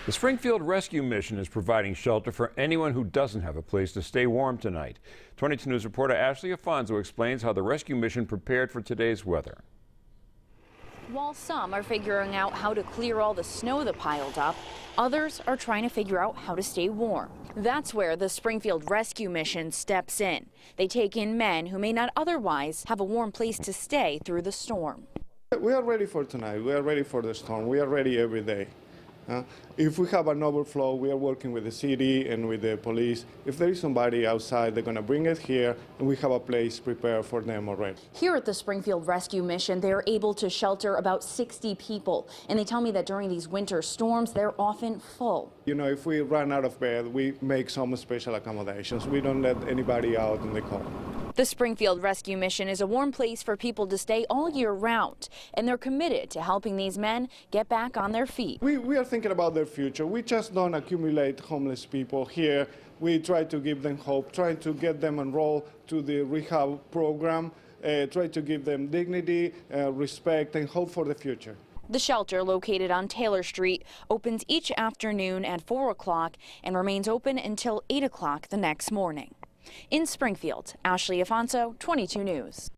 The Springfield Rescue Mission is providing shelter for anyone who doesn't have a place to stay warm tonight. 22 News reporter Ashley Afonso explains how the rescue mission prepared for today's weather. While some are figuring out how to clear all the snow that piled up, others are trying to figure out how to stay warm. That's where the Springfield Rescue Mission steps in. They take in men who may not otherwise have a warm place to stay through the storm. We are ready for tonight. We are ready for the storm. We are ready every day. If we have an overflow, we are working with the city and with the police. If there is somebody outside, they're going to bring it here, and we have a place prepared for them already. Here at the Springfield Rescue Mission, they're able to shelter about 60 people. And they tell me that during these winter storms, they're often full. You know, if we run out of bed, we make some special accommodations. We don't let anybody out in the cold. The Springfield Rescue Mission is a warm place for people to stay all year round, and they're committed to helping these men get back on their feet. We are thinking about their future. We just don't accumulate homeless people here. We try to give them hope, try to get them enrolled to the rehab program, try to give them dignity, respect, and hope for the future. The shelter, located on Taylor Street, opens each afternoon at 4 o'clock and remains open until 8 o'clock the next morning. In Springfield, Ashley Afonso, 22 News.